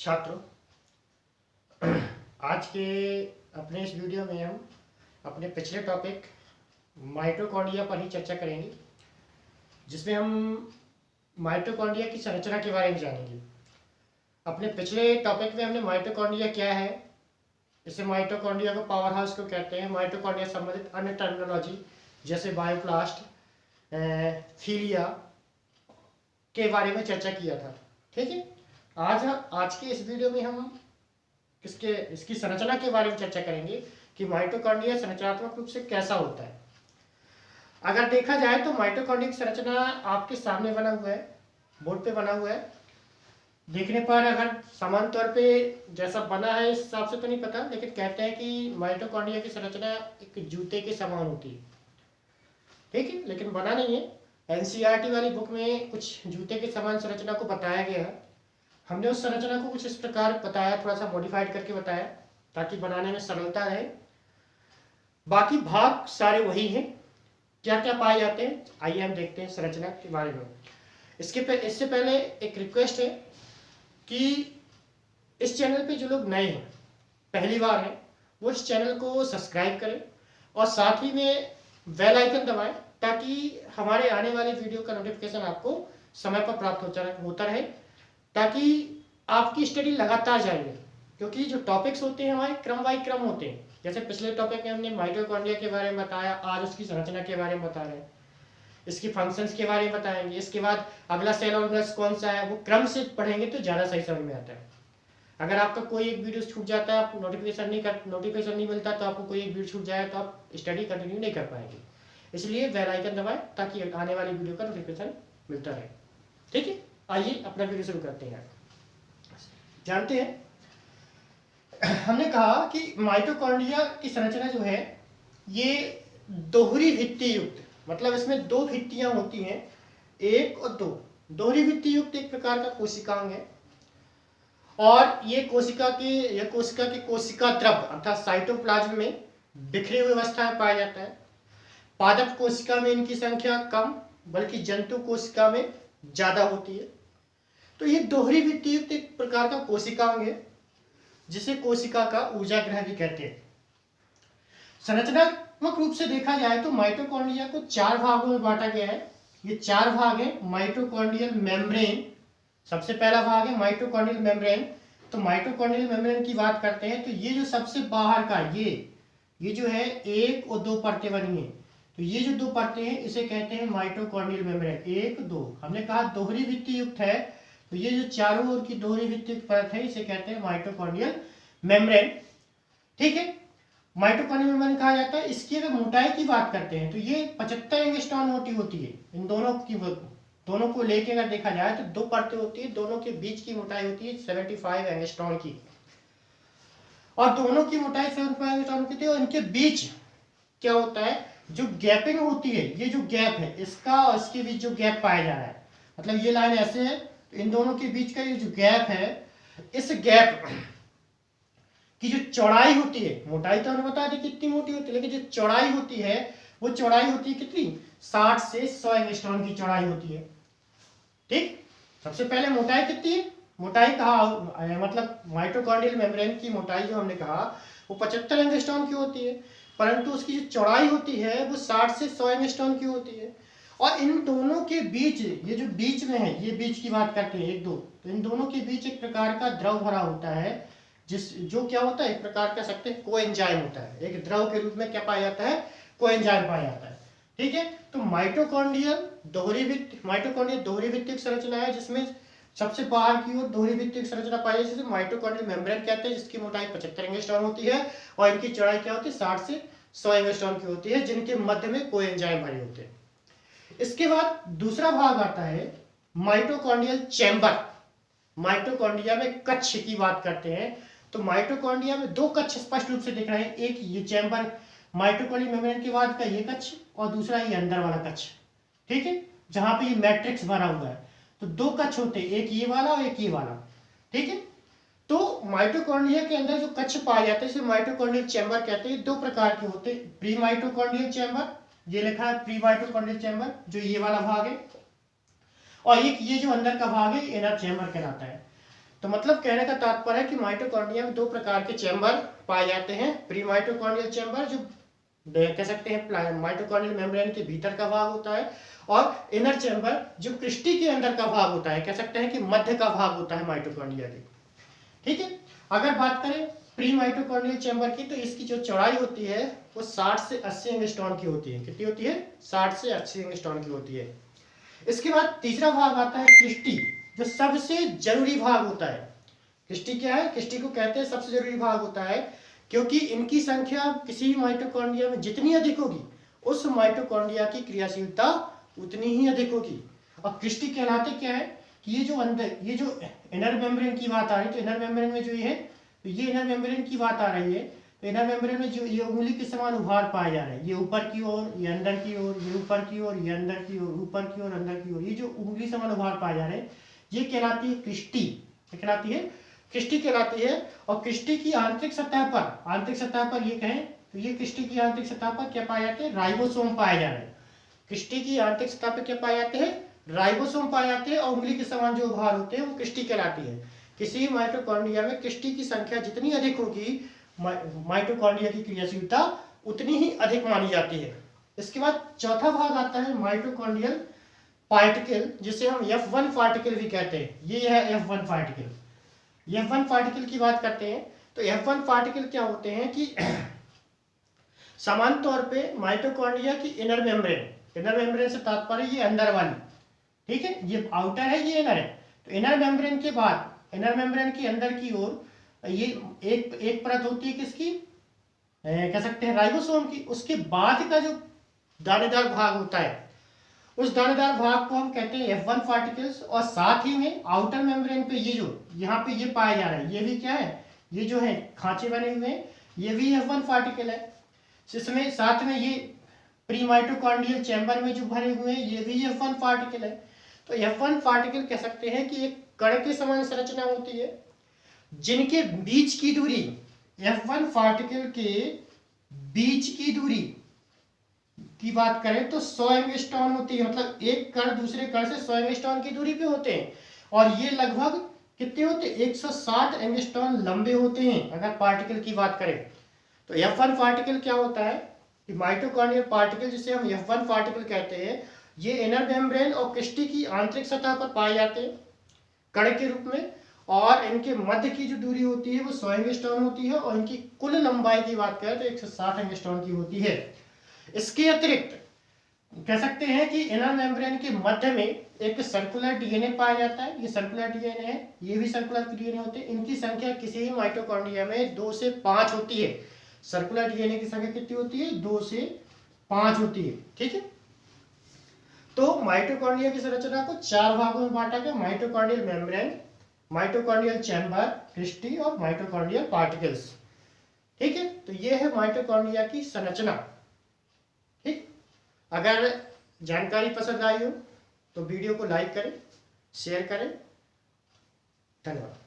छात्रों, आज के अपने इस वीडियो में हम अपने पिछले टॉपिक माइटोकॉन्ड्रिया पर ही चर्चा करेंगे, जिसमें हम माइटोकॉन्ड्रिया की संरचना के बारे में जानेंगे। अपने पिछले टॉपिक में हमने माइटोकॉन्ड्रिया क्या है, इसे माइटोकॉन्ड्रिया को पावर हाउस को कहते हैं, माइटोकॉन्ड्रिया संबंधित अन्य टर्मिनोलॉजी जैसे बायोप्लास्ट, फीलिया के बारे में चर्चा किया था। ठीक है, आज के इस वीडियो में हम इसकी संरचना के बारे में चर्चा करेंगे कि माइटोकॉन्ड्रिया संरचनात्मक रूप से कैसा होता है। अगर देखा जाए तो माइटोकॉन्ड्रिया की संरचना आपके सामने बना हुआ है, बोर्ड पे बना हुआ है। देखने पर अगर समान तौर पे जैसा बना है इस हिसाब से तो नहीं पता, लेकिन कहते हैं कि माइटोकॉन्ड्रिया की संरचना एक जूते के समान होती है। ठीक है, लेकिन बना नहीं है। एनसीईआरटी वाली बुक में कुछ जूते के समान संरचना को बताया गया है। हमने उस संरचना को कुछ इस प्रकार बताया, थोड़ा सा मॉडिफाइड करके बताया ताकि बनाने में सरलता रहे। बाकी भाग सारे वही हैं। क्या क्या पाए जाते हैं, आइए हम देखते हैं संरचना के बारे में। इससे पहले एक रिक्वेस्ट है कि इस चैनल पे जो लोग नए हैं, पहली बार हैं, वो इस चैनल को सब्सक्राइब करें और साथ ही में बेल आइकन दबाएं ताकि हमारे आने वाले वीडियो का नोटिफिकेशन आपको समय पर प्राप्त होता रहे, ताकि आपकी स्टडी लगातार जारी रहे। क्योंकि जो टॉपिक्स होते हैं हमारे क्रम बाई क्रम होते हैं। जैसे पिछले टॉपिक में हमने माइटोकॉन्ड्रिया के बारे में बताया, आज उसकी संरचना के बारे में बता रहे हैं, इसकी फंक्शंस के बारे में बताएंगे। इसके बाद अगला सेल ऑर्गेनेल्स कौन सा है वो क्रम से पढ़ेंगे तो ज़्यादा सही समझ में आता है। अगर आपका कोई एक वीडियो छूट जाता है, आपको नोटिफिकेशन नहीं मिलता, तो आपको कोई एक वीडियो छूट जाए तो आप स्टडी कंटिन्यू नहीं कर पाएंगे। इसलिए बेल आइकन दबाएं ताकि आने वाली वीडियो का नोटिफिकेशन मिलता रहे। ठीक है, आइए अपना वीडियो शुरू करते हैं। जानते हैं, हमने कहा कि माइटोकॉन्ड्रिया की संरचना जो है ये दोहरी भित्ति युक्त, मतलब इसमें दो भित्तियां होती हैं, एक और दो। दोहरी भित्ति युक्त एक प्रकार का कोशिकांग है और ये कोशिका के कोशिका द्रव अर्थात साइटोप्लाज्म में बिखरे हुए अवस्था में पाया जाता है। पादप कोशिका में इनकी संख्या कम, बल्कि जंतु कोशिका में ज्यादा होती है। तो ये दोहरी भित्ति युक्त एक प्रकार का कोशिकांग है जिसे कोशिका का ऊर्जा ग्रह भी कहते हैं। संरचनात्मक रूप से देखा जाए तो माइटोकॉन्ड्रिया को 4 भागों में बांटा गया है। ये 4 भाग है। माइटोकॉन्ड्रियल मेम्ब्रेन सबसे पहला भाग है, माइटोकॉन्ड्रियल मेम्ब्रेन। तो माइटोकॉन्ड्रियल मेम्ब्रेन की बात करते हैं तो ये जो सबसे बाहर का ये जो है 1 और 2 परतें बनी है। तो ये जो 2 परतें हैं इसे कहते हैं माइटोकॉन्ड्रियल मेम्ब्रेन। 1 2 हमने कहा दोहरी भित्ति युक्त है, तो ये जो चारों ओर की दोहरी भित्ति युक्त परत है इसे कहते हैं माइटोकॉन्ड्रियल मेम्ब्रेन। ठीक है, माइटोकॉन्ड्रियल मेम्ब्रेन कहा जाता है। इसकी अगर मोटाई की बात करते हैं तो ये 75 एंगस्ट्रॉम मोटी होती है। इन दोनों को लेके अगर देखा जाए तो 2 परतें होती है, दोनों के बीच की मोटाई होती है 75 एंगस्ट्रॉम की, और दोनों की मोटाई 75 एंगस्ट्रॉम की थी। और इनके बीच क्या होता है, जो गैपिंग होती है, ये जो गैप है इसका और इसके बीच जो गैप पाया जा रहा है, मतलब ये लाइन ऐसे है, तो इन दोनों के बीच का ये जो गैप है, इस गैप की जो चौड़ाई होती है, मोटाई तो हमने बता दी कितनी मोटी होती है, लेकिन जो चौड़ाई होती है वो चौड़ाई होती है कितनी, 60 से 100 एंगस्ट्रॉम की चौड़ाई होती है। ठीक, सबसे पहले मोटाई कितनी है, मोटाई कहा मतलब माइटोकॉन्ड्रियल मेम्ब्रेन की मोटाई जो हमने कहा वो 75 एंगस्ट्रॉम की होती है, परंतु उसकी जो चौड़ाई होती है वो 60 से 100 एंगस्ट्रॉम की होती है। और इन दोनों के बीच, ये जो बीच में है, ये बीच की बात करते हैं 1 2, तो इन दोनों के बीच एक प्रकार का द्रव भरा होता है, जो क्या होता है, एक प्रकार कह सकते हैं कोएंजाइम होता है। एक द्रव के रूप में क्या पाया जाता है, कोएंजाइम पाया जाता है। ठीक है, तो माइटोकॉन्ड्रियल दोहरी भित्तिक संरचना है, जिसमें सबसे बाहर की ओर दोहरी भित्तिक संरचना पाई जाती है, जिसे माइटोकॉन्ड्रियल मेम्ब्रेन कहते हैं, जिसकी मोटाई 75 एंगस्ट्रॉम होती है और इनकी चौड़ाई क्या होती है, 60 से 100 एंगस्ट्रॉम की होती है, जिनके मध्य में कोएंजाइम भरे होते हैं। इसके बाद दूसरा भाग आता है माइटोकॉन्ड्रियल चैम्बर। माइटोकॉन्ड्रिया में कक्ष की बात करते हैं, तो माइटोकॉन्ड्रिया में 2 कक्ष स्पष्ट रूप से दिख रहे हैं। एक ये चैम्बर माइटोकॉन्ड्रियल मेम्ब्रेन के बाद का ये कक्ष, और दूसरा ये अंदर वाला कक्ष। ठीक है, जहां पे ये मैट्रिक्स भरा हुआ है, तो 2 कक्ष होते हैं, एक ये वाला और एक ये वाला। ठीक है, तो माइटोकॉन्ड्रिया के अंदर जो कक्ष पाए जाते हैं इसे माइटोकॉन्ड्रियल चैम्बर कहते हैं। 2 प्रकार के होते हैं, प्री माइटोकॉन्ड्रियल चैम्बर, ये लिखा है प्री माइटोकॉन्ड्रियल चैम्बर, जो ये वाला भाग है, और एक ये जो अंदर का भाग है इनर चैम्बर कहलाता है। तो मतलब कहने का तात्पर्य है कि माइटोकॉन्ड्रिया में दो प्रकार के चैम्बर पाए जाते हैं। प्री माइटोकॉन्ड्रियल चैम्बर जो कह सकते हैं माइटोकॉन्ड्रियल मेम्ब्रेन के भीतर का भाग होता है, और इनर चैम्बर जो क्रिस्टी के अंदर का भाग होता है, कह सकते हैं कि मध्य का भाग होता है माइटोकॉन्ड्रिया के। ठीक है, अगर बात करें प्री माइटोकॉन्ड्रियल चैम्बर की, तो इसकी जो चौड़ाई होती है वो 60 से 80 एंगस्ट्रॉन की होती है। कितनी होती है? 60 से 80 एंगस्ट्रॉन की होती है। इसके बाद तीसरा भाग आता है क्रिस्टी, जो सबसे जरूरी भाग होता है। क्रिस्टी क्या है? क्रिस्टी को कहते हैं सबसे जरूरी भाग होता है, क्योंकि इनकी संख्या किसी भी माइटोकॉन्ड्रिया में जितनी अधिक होगी, उस माइटोकॉन्ड्रिया की क्रियाशीलता उतनी ही अधिक होगी। और क्रिस्टी कहलाते क्या है कि ये जो अंदर, ये जो इनर मेम्ब्रेन की बात आ रही है, तो इनर मेम्ब्रेन में जो ये है, तो ये इनर मेम्ब्रेन की बात आ रही है, तो इनर मेम्ब्रेन में जो ये उंगली के समान उभार पाए जा रहे हैं, ये ऊपर की ओर, ये अंदर की ओर, ये ऊपर की ओर, ये अंदर की ओर, ऊपर की ओर, अंदर की ओर, ये जो उंगली समान उभार पाए जा रहे हैं, ये कहलाती है क्रिस्टी। कहलाती है क्रिस्टी कहलाती है। और क्रिस्टी की आंतरिक सतह पर ये कहें तो ये क्रिस्टी की आंतरिक सतह पर क्या पाए जाते हैं? राइबोसोम पाए जा रहे हैं। क्रिस्टी की आंतरिक सतह पर क्या पाए जाते हैं? राइबोसोम पाए जाते हैं, और उंगली के समान जो उभार होते हैं वो क्रिस्टी कहलाती है। किसी माइटोकॉन्ड्रिया में क्रिस्टी की संख्या जितनी अधिक होगी, माइटोकॉन्ड्रिया की क्रियाशीलता उतनी ही अधिक मानी जाती है। इसके बाद चौथा भाग आता है माइटोकॉन्ड्रियल पार्टिकल, जिसे हम F1 पार्टिकल भी कहते हैं। ये है F1 पार्टिकल। F1 पार्टिकल की बात करते हैं तो F1 पार्टिकल क्या होते हैं कि समान तौर पे माइटोकॉन्ड्रिया की इनर मेम्ब्रेन से तात्पर्य ये अंदर वाली, ठीक है, ये आउटर है, ये इनर है। तो इनर मेम्ब्रेन के बाद, इनर मेम्ब्रेन के अंदर की ओर ये एक परत होती है किसकी, कह सकते हैं राइबोसोम की। उसके बाद का जो दानेदार भाग होता है, उस दानेदार भाग को हम कहते हैं F1 पार्टिकल्स। और साथ ही में आउटर मेम्ब्रेन पे ये जो यहाँ पे ये पाया जा रहा है, ये भी क्या है, ये जो है खांचे बने हुए हैं, ये भी F1 पार्टिकल है। इसमें साथ में ये प्री माइटोकॉन्ड्रियल चैम्बर में जो भरे हुए हैं, ये भी F1 पार्टिकल है। तो F1 पार्टिकल कह सकते हैं कि एक कण के समान संरचना होती है, जिनके बीच की दूरी, F1 पार्टिकल के बीच की दूरी की बात करें तो 100 एंगस्ट्रॉन होती है। मतलब एक कण दूसरे कण से 100 एंगस्ट्रॉन की दूरी पे होते हैं, और ये लगभग कितने होते हैं? 160 एंगस्ट्रॉन लंबे होते हैं अगर पार्टिकल की बात करें। तो F1 पार्टिकल क्या होता है कि माइटोकॉन्ड्रियल पार्टिकल, जिसे हम F1 पार्टिकल कहते हैं, ये इनर मेम्ब्रेन और क्रिस्टी की आंतरिक सतह पर पाए जाते हैं कण के रूप में, और इनके मध्य की जो दूरी होती है वो 100 एंगस्ट्रॉन होती है, और इनकी कुल लंबाई की बात करें तो 160 एंगस्ट्रॉन की होती है। इसके अतिरिक्त कह सकते हैं कि इनर मेम्ब्रेन के मध्य में एक सर्कुलर डीएनए पाया जाता है। ये सर्कुलर डीएनए है, ये भी सर्कुलर डीएनए होते हैं। इनकी संख्या किसी भी माइटोकॉन्ड्रिया में 2 से 5 होती है। सर्कुलर डीएनए की संख्या कितनी होती है? 2 से 5 होती है। ठीक है, तो माइटोकॉन्ड्रिया की संरचना को 4 भागों में बांटा गया: mitochondrial membrane, mitochondrial chamber, cristae और माइटोकॉन्ड्रियल पार्टिकल्स। ठीक है, तो ये है माइटोकॉन्ड्रिया की संरचना। ठीक, अगर जानकारी पसंद आई हो तो वीडियो को लाइक करें, शेयर करें। धन्यवाद।